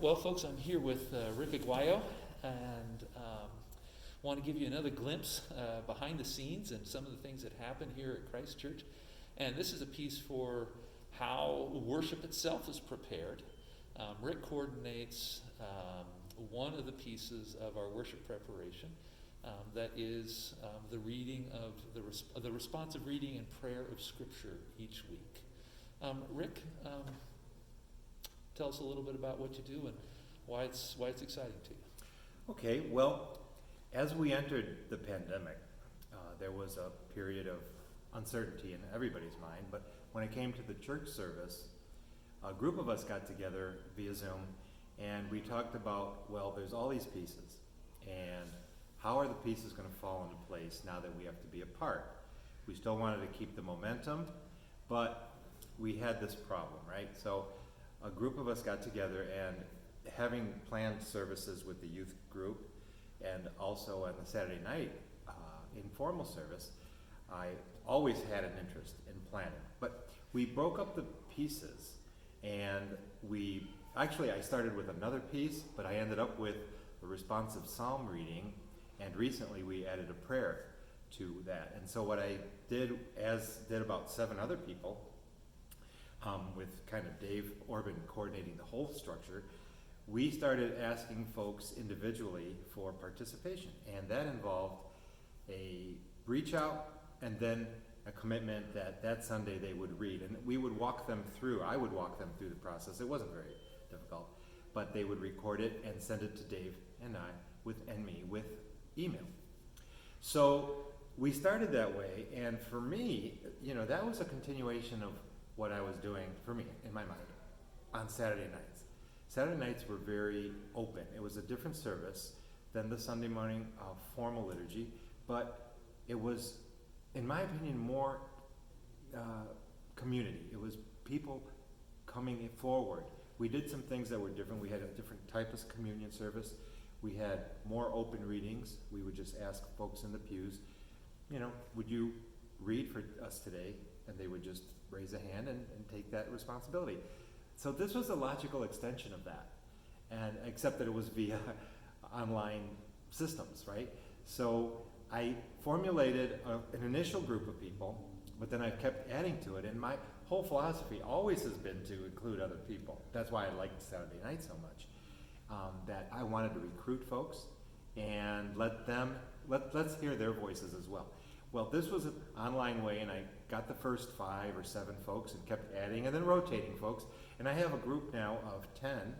Well, folks, I'm here with Rick Aguayo, and want to give you another glimpse behind the scenes and some of the things that happen here at Christ Church. And this is a piece for how worship itself is prepared. Rick coordinates one of the pieces of our worship preparation. That is the reading of the responsive reading and prayer of Scripture each week. Rick, tell us a little bit about what you do and why it's exciting to you. Okay, well, as we entered the pandemic, there was a period of uncertainty in everybody's mind, but when it came to the church service, a group of us got together via Zoom, and we talked about, well, there's all these pieces, and how are the pieces going to fall into place now that we have to be apart? We still wanted to keep the momentum, but we had this problem, right? So a group of us got together, and having planned services with the youth group and also on the Saturday night informal service, I always had an interest in planning. But we broke up the pieces, and I started with another piece, but I ended up with a responsive psalm reading, and recently we added a prayer to that. And so what I did, as did about 7 other people, with kind of Dave Orban coordinating the whole structure, we started asking folks individually for participation. And that involved a reach out and then a commitment that Sunday they would read. And we would walk them through, I would walk them through the process. It wasn't very difficult, but they would record it and send it to Dave and me with email. So we started that way, and for me, that was a continuation of what I was doing, for me, in my mind, on Saturday nights. Saturday nights were very open. It was a different service than the Sunday morning formal liturgy, but it was, in my opinion, more community. It was people coming forward. We did some things that were different. We had a different type of communion service. We had more open readings. We would just ask folks in the pews, would you read for us today? And they would just raise a hand and take that responsibility. So this was a logical extension of that, and except that it was via online systems, right? So I formulated an initial group of people, but then I kept adding to it, and my whole philosophy always has been to include other people. That's why I liked Saturday night so much, that I wanted to recruit folks and let's hear their voices as well. Well, this was an online way, and I got the first 5 or 7 folks and kept adding and then rotating folks. And I have a group now of 10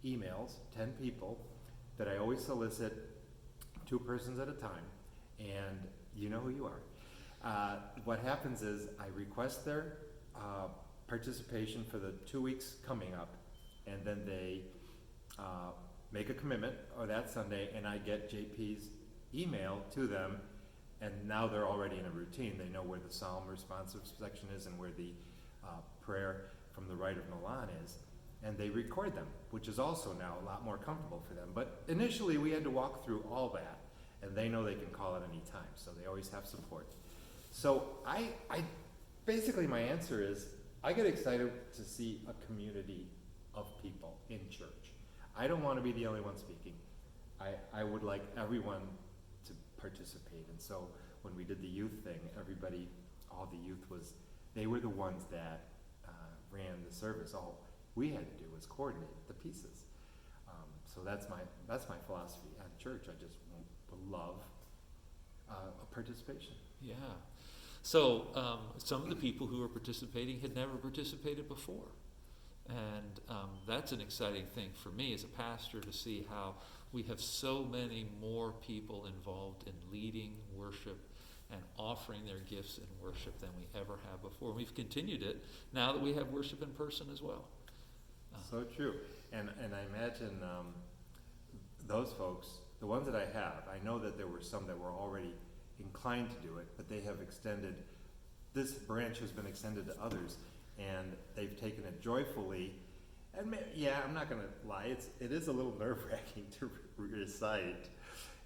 emails, 10 people that I always solicit, 2 persons at a time, and you know who you are. What happens is I request their participation for the 2 weeks coming up, and then they make a commitment or that Sunday, and I get JP's email to them. And now they're already in a routine. They know where the psalm responsive section is and where the prayer from the Rite of Milan is. And they record them, which is also now a lot more comfortable for them. But initially we had to walk through all that, and they know they can call at any time, so they always have support. So I basically, my answer is, I get excited to see a community of people in church. I don't want to be the only one speaking. I would like everyone to participate. And so when we did the youth thing, all the youth they were the ones that ran the service. All we had to do was coordinate the pieces. So that's my philosophy on church. I just would love a participation. Yeah. So some of the people who are participating had never participated before. And that's an exciting thing for me as a pastor, to see how we have so many more people involved in leading worship and offering their gifts in worship than we ever have before. We've continued it now that we have worship in person as well. So true. And I imagine those folks, the ones that I have, I know that there were some that were already inclined to do it, but they have extended, this branch has been extended to others, and they've taken it joyfully. And I'm not going to lie, it is a little nerve-wracking to recite,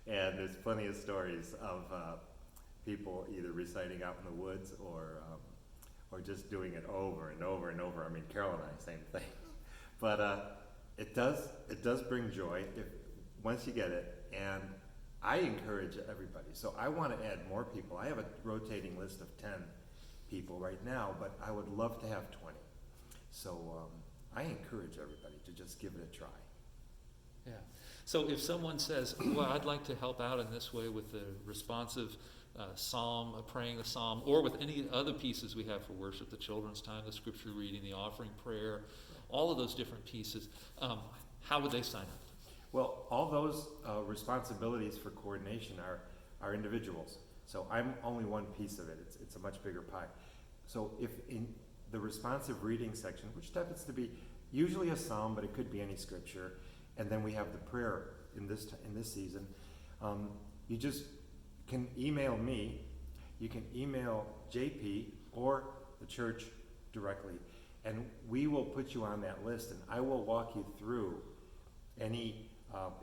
and there's plenty of stories of people either reciting out in the woods or just doing it over and over and over. I mean, Carol and I, same thing. But It does bring joy once you get it, and I encourage everybody. So I want to add more people. I have a rotating list of 10 people right now, but I would love to have 20. So I encourage everybody to just give it a try. Yeah. So if someone says, well, I'd like to help out in this way with the responsive psalm, praying the psalm, or with any other pieces we have for worship, the children's time, the scripture reading, the offering prayer, all of those different pieces, how would they sign up? Well, all those responsibilities for coordination are individuals. So I'm only one piece of it. It's a much bigger pie. So if in the responsive reading section, which happens to be usually a psalm, but it could be any scripture, and then we have the prayer in this season, you just can email me. You can email JP or the church directly, and we will put you on that list, and I will walk you through any,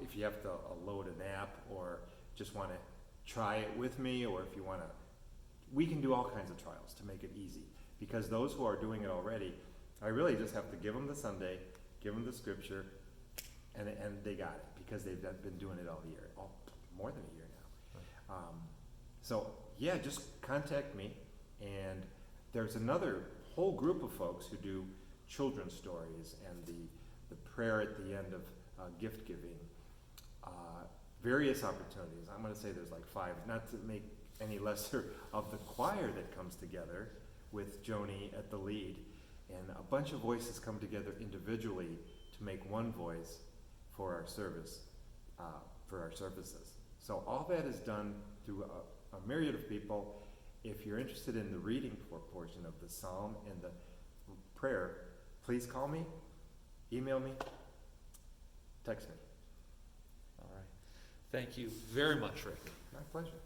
if you have to load an app or just want to try it with me, or if you want to, we can do all kinds of trials to make it easy. Because those who are doing it already, I really just have to give them the Sunday, give them the scripture, and they got it, because they've been doing it all year, more than a year now. So yeah, just contact me, and there's another whole group of folks who do children's stories and the prayer at the end of gift giving, various opportunities. I'm going to say there's like 5, not to make any lesser of the choir that comes together with Joni at the lead, and a bunch of voices come together individually to make one voice for our service, for our services. So all that is done through a myriad of people. If you're interested in the reading portion of the psalm and the prayer, please call me, email me, text me. All right. Thank you very much, Rick. My pleasure.